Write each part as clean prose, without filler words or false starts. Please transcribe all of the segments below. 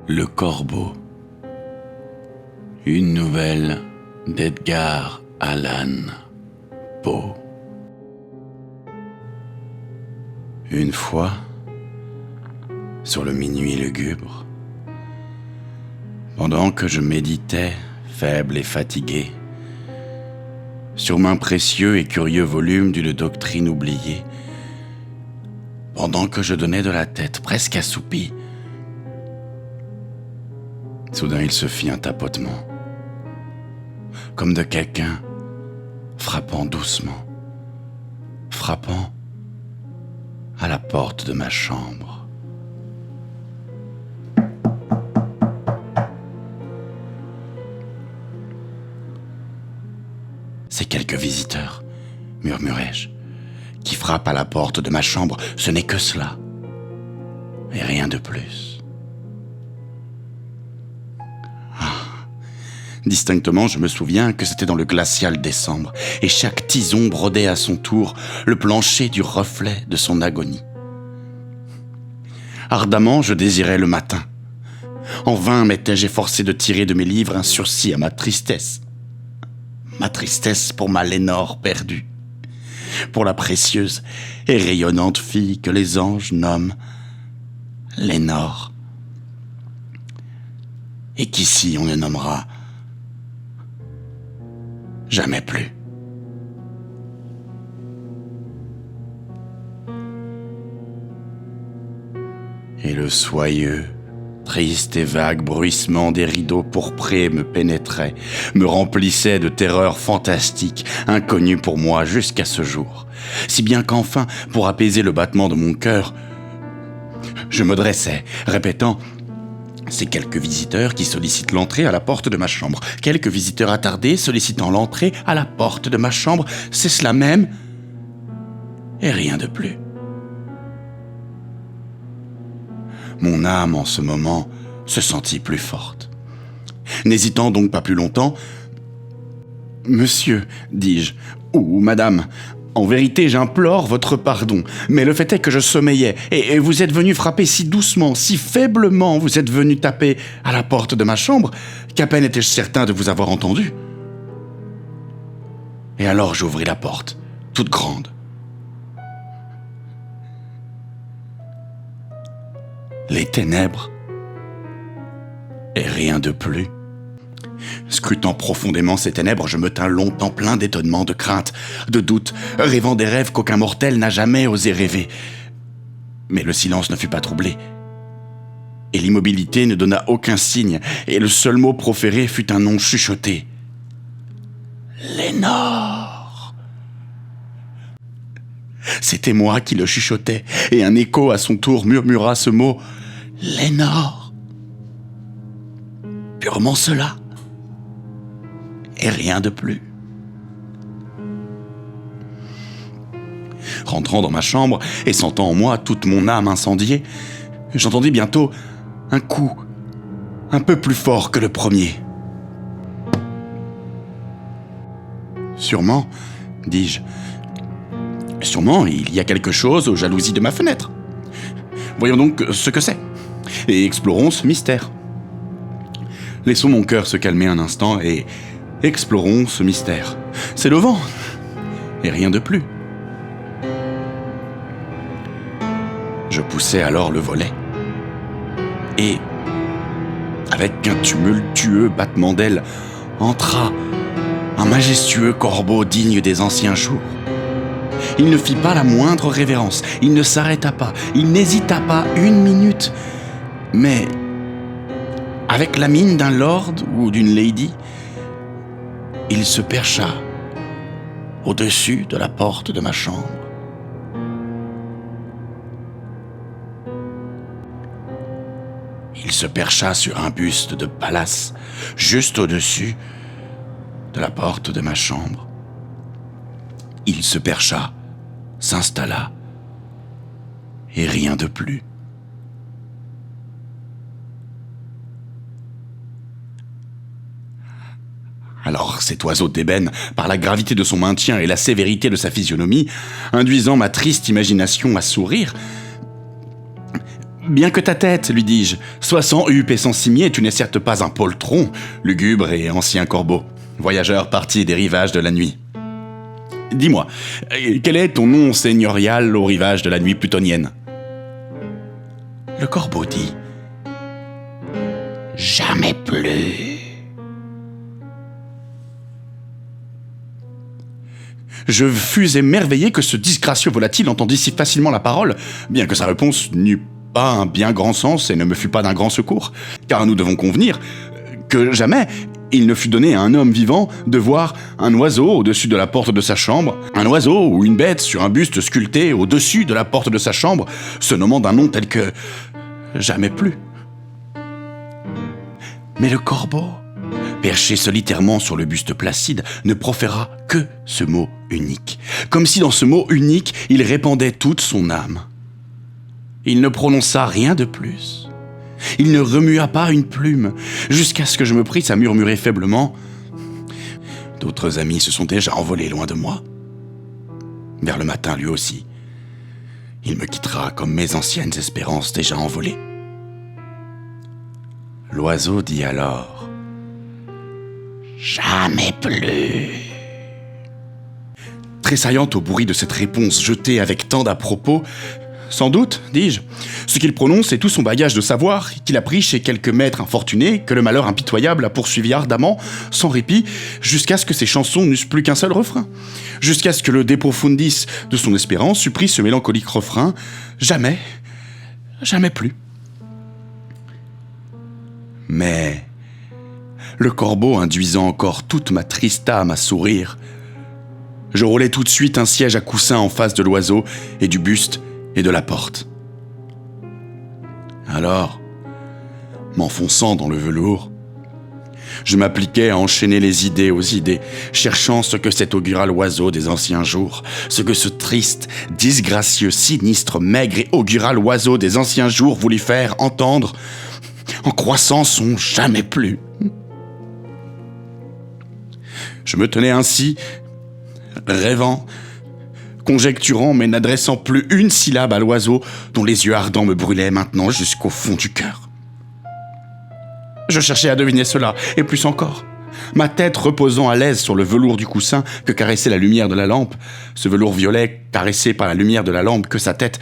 Le Corbeau. Une nouvelle d'Edgar Allan Poe. Une fois, sur le minuit lugubre, pendant que je méditais, faible et fatigué, sur un précieux et curieux volume d'une doctrine oubliée, pendant que je donnais de la tête presque assoupie, soudain il se fit un tapotement, comme de quelqu'un frappant doucement, frappant à la porte de ma chambre. C'est quelques visiteurs, murmurai-je, qui frappent à la porte de ma chambre. Ce n'est que cela, et rien de plus. Distinctement, je me souviens que c'était dans le glacial décembre, et chaque tison brodait à son tour le plancher du reflet de son agonie. Ardemment, je désirais le matin. En vain m'étais-je efforcé de tirer de mes livres un sursis à ma tristesse. Ma tristesse pour ma Lénore perdue, pour la précieuse et rayonnante fille que les anges nomment Lénore, et qu'ici on ne nommera jamais plus. Et le soyeux, triste et vague bruissement des rideaux pourprés me pénétrait, me remplissait de terreurs fantastiques, inconnues pour moi jusqu'à ce jour. Si bien qu'enfin, pour apaiser le battement de mon cœur, je me dressai, répétant: c'est quelques visiteurs qui sollicitent l'entrée à la porte de ma chambre. Quelques visiteurs attardés sollicitant l'entrée à la porte de ma chambre. C'est cela même, et rien de plus. Mon âme, en ce moment, se sentit plus forte. N'hésitant donc pas plus longtemps, « Monsieur, dis-je, ou madame, en vérité, j'implore votre pardon, mais le fait est que je sommeillais, et vous êtes venu frapper si doucement, si faiblement, vous êtes venu taper à la porte de ma chambre, qu'à peine étais-je certain de vous avoir entendu. Et alors j'ouvris la porte, toute grande. Les ténèbres, et rien de plus. Scrutant profondément ces ténèbres, je me tins longtemps plein d'étonnement, de crainte, de doute, rêvant des rêves qu'aucun mortel n'a jamais osé rêver. Mais le silence ne fut pas troublé, et l'immobilité ne donna aucun signe, et le seul mot proféré fut un nom chuchoté. Lénore. C'était moi qui le chuchotais, et un écho à son tour murmura ce mot. Lénore. Purement cela. Et rien de plus. Rentrant dans ma chambre et sentant en moi toute mon âme incendiée, j'entendis bientôt un coup un peu plus fort que le premier. Sûrement, dis-je, sûrement il y a quelque chose aux jalousies de ma fenêtre. Voyons donc ce que c'est, et explorons ce mystère. Laissons mon cœur se calmer un instant et explorons ce mystère. C'est le vent, et rien de plus. Je poussai alors le volet, et, avec un tumultueux battement d'ailes, entra un majestueux corbeau digne des anciens jours. Il ne fit pas la moindre révérence, il ne s'arrêta pas, il n'hésita pas une minute, mais, avec la mine d'un lord ou d'une lady, il se percha au-dessus de la porte de ma chambre. Il se percha sur un buste de Pallas, juste au-dessus de la porte de ma chambre. Il se percha, s'installa, et rien de plus. Alors cet oiseau d'ébène, par la gravité de son maintien et la sévérité de sa physionomie, induisant ma triste imagination à sourire, Bien que ta tête, lui dis-je, soit sans huppe et sans cimier, tu n'es certes pas un poltron, lugubre et ancien corbeau, voyageur parti des rivages de la nuit. Dis-moi, quel est ton nom seigneurial aux rivages de la nuit plutonienne ? Le corbeau dit « Jamais plus ». Je fus émerveillé que ce disgracieux volatile entendît si facilement la parole, bien que sa réponse n'eût pas un bien grand sens et ne me fût pas d'un grand secours, car nous devons convenir que jamais il ne fut donné à un homme vivant de voir un oiseau au-dessus de la porte de sa chambre, un oiseau ou une bête sur un buste sculpté au-dessus de la porte de sa chambre, se nommant d'un nom tel que « jamais plus ». Mais le corbeau, perché solitairement sur le buste placide, ne proféra que ce mot unique, comme si dans ce mot unique, il répandait toute son âme. Il ne prononça rien de plus. Il ne remua pas une plume, jusqu'à ce que je me prisse à murmurer faiblement « D'autres amis se sont déjà envolés loin de moi. Vers le matin, lui aussi, il me quittera comme mes anciennes espérances déjà envolées. » L'oiseau dit alors « Jamais plus !» Tressaillant au bruit de cette réponse jetée avec tant d'à-propos, « Sans doute, dis-je, ce qu'il prononce est tout son bagage de savoir qu'il a pris chez quelques maîtres infortunés que le malheur impitoyable a poursuivi ardemment, sans répit, jusqu'à ce que ses chansons n'eussent plus qu'un seul refrain, jusqu'à ce que le de profundis de son espérance eût pris ce mélancolique refrain « Jamais, jamais plus !» Mais le corbeau induisant encore toute ma triste âme à sourire, je roulai tout de suite un siège à coussins en face de l'oiseau et du buste et de la porte. Alors, m'enfonçant dans le velours, je m'appliquai à enchaîner les idées aux idées, cherchant ce que cet augural oiseau des anciens jours, ce que ce triste, disgracieux, sinistre, maigre et augural oiseau des anciens jours voulut faire entendre en croissant son jamais plus. Je me tenais ainsi, rêvant, conjecturant, mais n'adressant plus une syllabe à l'oiseau dont les yeux ardents me brûlaient maintenant jusqu'au fond du cœur. Je cherchais à deviner cela, et plus encore. Ma tête reposant à l'aise sur le velours du coussin que caressait la lumière de la lampe, ce velours violet caressé par la lumière de la lampe que sa tête,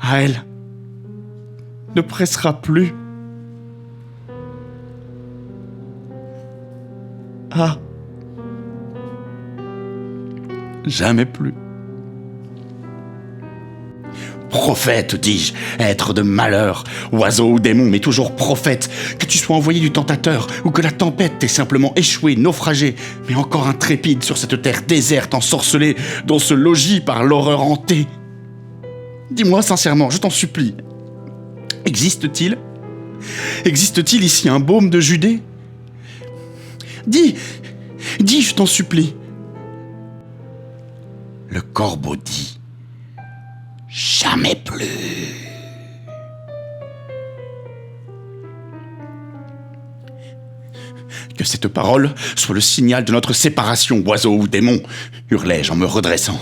à elle, ne pressera plus. Ah, jamais plus. Prophète, dis-je, être de malheur, oiseau ou démon, mais toujours prophète, que tu sois envoyé du tentateur ou que la tempête t'ait simplement échoué, naufragé, mais encore intrépide sur cette terre déserte, ensorcelée, dans ce logis par l'horreur hantée. Dis-moi sincèrement, je t'en supplie, existe-t-il ici un baume de Judée ? Dis, je t'en supplie. Le corbeau dit « Jamais plus !» Que cette parole soit le signal de notre séparation, oiseau ou démon, hurlai-je en me redressant.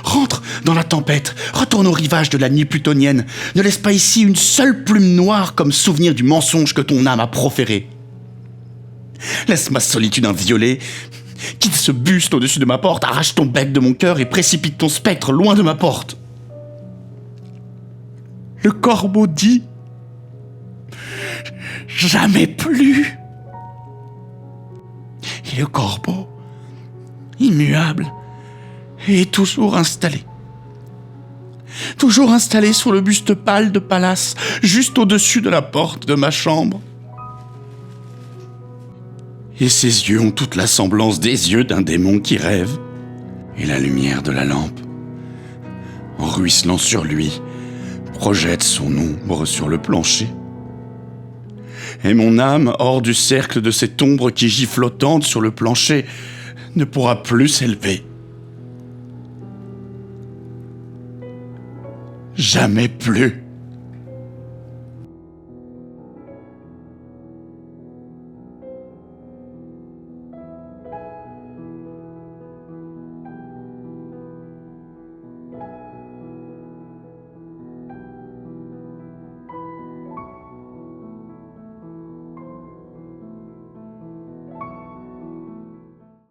Rentre dans la tempête, retourne au rivage de la nuit plutonienne, ne laisse pas ici une seule plume noire comme souvenir du mensonge que ton âme a proféré. Laisse ma solitude inviolée, quitte ce buste au-dessus de ma porte, arrache ton bec de mon cœur et précipite ton spectre loin de ma porte. Le corbeau dit « Jamais plus !» Et le corbeau, immuable, est toujours installé sur le buste pâle de Pallas, juste au-dessus de la porte de ma chambre. Et ses yeux ont toute la semblance des yeux d'un démon qui rêve. Et la lumière de la lampe, en ruisselant sur lui, projette son ombre sur le plancher. Et mon âme, hors du cercle de cette ombre qui gît flottante sur le plancher, ne pourra plus s'élever. Jamais plus.